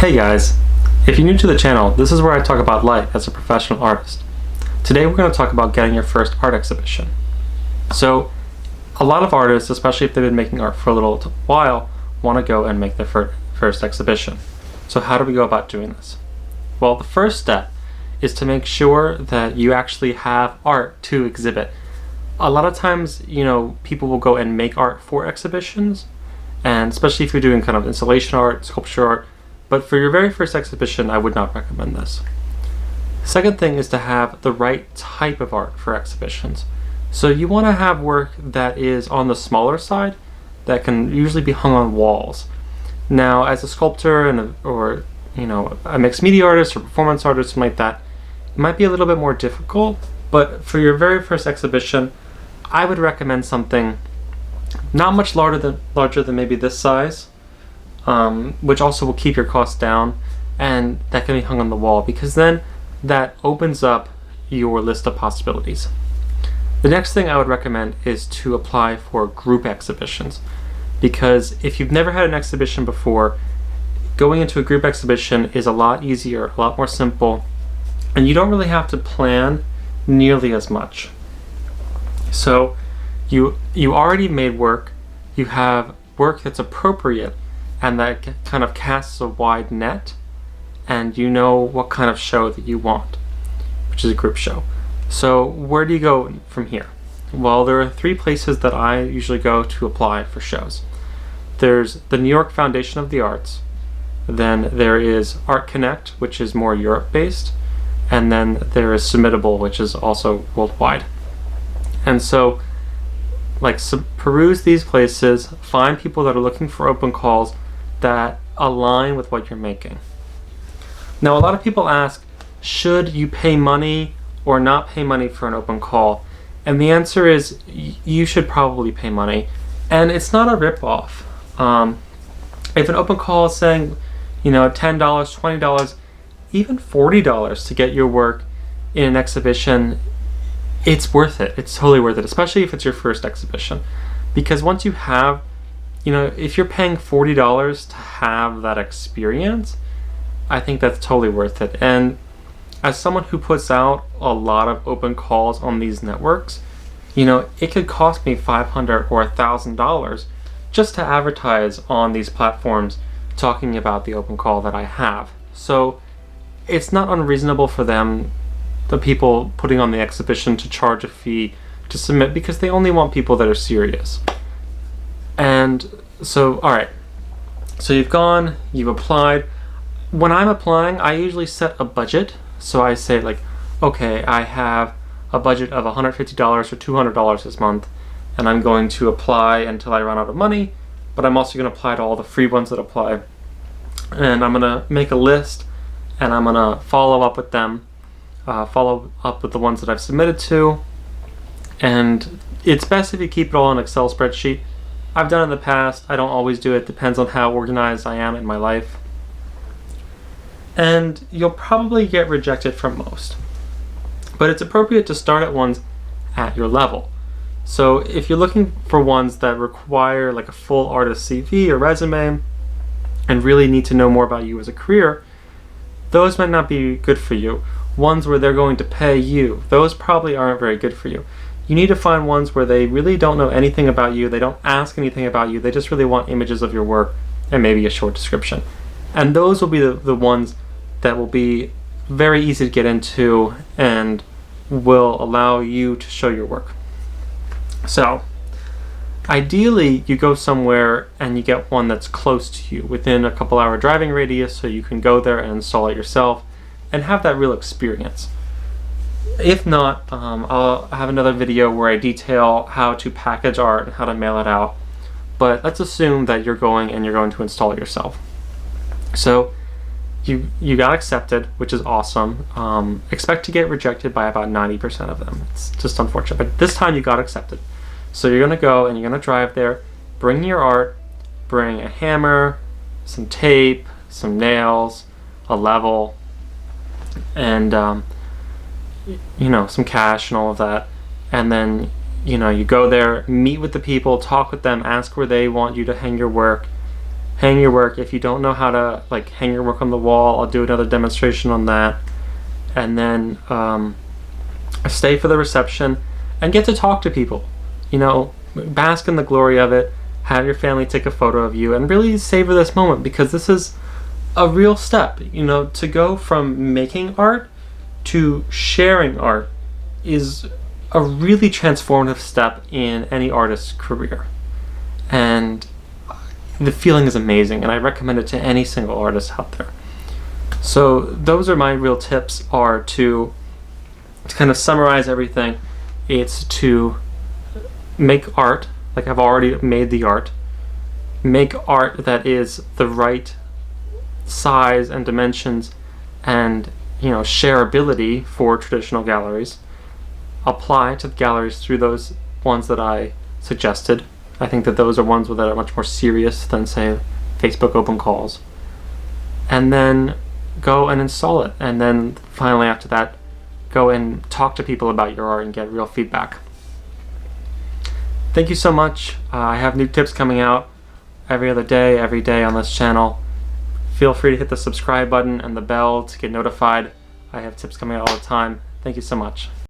Hey guys, if you're new to the channel, this is where I talk about life as a professional artist. Today we're going to talk about getting your first art exhibition. So, a lot of artists, especially if they've been making art for a little while, want to go and make their first exhibition. So how do we go about doing this? Well, the first step is to make sure that you actually have art to exhibit. A lot of times, people will go and make art for exhibitions, and especially if you're doing kind of installation art, sculpture art, but for your very first exhibition, I would not recommend this. Second thing is to have the right type of art for exhibitions. So you want to have work that is on the smaller side, that can usually be hung on walls. Now, as a sculptor or a mixed media artist or performance artist, something like that, it might be a little bit more difficult, but for your very first exhibition, I would recommend something not much larger than maybe this size, which also will keep your costs down, and that can be hung on the wall, because then that opens up your list of possibilities. The next thing I would recommend is to apply for group exhibitions, because if you've never had an exhibition before, going into a group exhibition is a lot easier, a lot more simple, and you don't really have to plan nearly as much. So you already made work, you have work that's appropriate and that kind of casts a wide net, and you know what kind of show that you want, which is a group show. So where do you go from here? Well, there are 3 places that I usually go to apply for shows. There's the New York Foundation of the Arts, then there is Art Connect, which is more Europe-based, and then there is Submittable, which is also worldwide. And so, peruse these places, find people that are looking for open calls that align with what you're making. Now, a lot of people ask, should you pay money or not pay money for an open call? And the answer is, you should probably pay money. And it's not a rip-off. If an open call is saying, $10, $20, even $40 to get your work in an exhibition, it's worth it. It's totally worth it, especially if it's your first exhibition. Because once you have, if you're paying $40 to have that experience, I think that's totally worth it. And as someone who puts out a lot of open calls on these networks, it could cost me $500 or $1,000 just to advertise on these platforms talking about the open call that I have. So it's not unreasonable for them, the people putting on the exhibition, to charge a fee to submit, because they only want people that are serious. And so, alright, so you've applied. When I'm applying, I usually set a budget. So I say, okay, I have a budget of $150 or $200 this month, and I'm going to apply until I run out of money, but I'm also going to apply to all the free ones that apply. And I'm going to make a list, and I'm going to follow up with them, follow up with the ones that I've submitted to. And it's best if you keep it all in an Excel spreadsheet. I've done it in the past. I don't always do it. Depends on how organized I am in my life. And you'll probably get rejected from most. But it's appropriate to start at ones at your level. So if you're looking for ones that require a full artist CV or resume and really need to know more about you as a career, those might not be good for you. Ones where they're going to pay you, those probably aren't very good for you. You need to find ones where they really don't know anything about you, they don't ask anything about you, they just really want images of your work and maybe a short description. And those will be the ones that will be very easy to get into and will allow you to show your work. So, ideally, you go somewhere and you get one that's close to you, within a couple-hour driving radius, so you can go there and install it yourself and have that real experience. If not, I'll have another video where I detail how to package art and how to mail it out. But let's assume that you're going to install it yourself. So you got accepted, which is awesome. Expect to get rejected by about 90% of them. It's just unfortunate, but this time you got accepted. So you're gonna go and you're gonna drive there, bring your art, bring a hammer, some tape, some nails, a level, and some cash and all of that. And then you go there, meet with the people, talk with them, ask where they want you to hang your work, hang your work. If you don't know how to like hang your work on the wall, I'll do another demonstration on that. And then stay for the reception and get to talk to people. You know, bask in the glory of it. Have your family take a photo of you and really savor this moment, because this is a real step. You know, to go from making art to sharing art is a really transformative step in any artist's career. And the feeling is amazing, and I recommend it to any single artist out there. So those are my real tips, are to kind of summarize everything. It's to make art, like I've already made the art. Make art that is the right size and dimensions and, you know, shareability for traditional galleries. Apply to the galleries through those ones that I suggested. I think that those are ones that are much more serious than, say, Facebook open calls. And then go and install it. And then finally after that, go and talk to people about your art and get real feedback. Thank you so much. I have new tips coming out every day on this channel. Feel free to hit the subscribe button and the bell to get notified. I have tips coming out all the time. Thank you so much.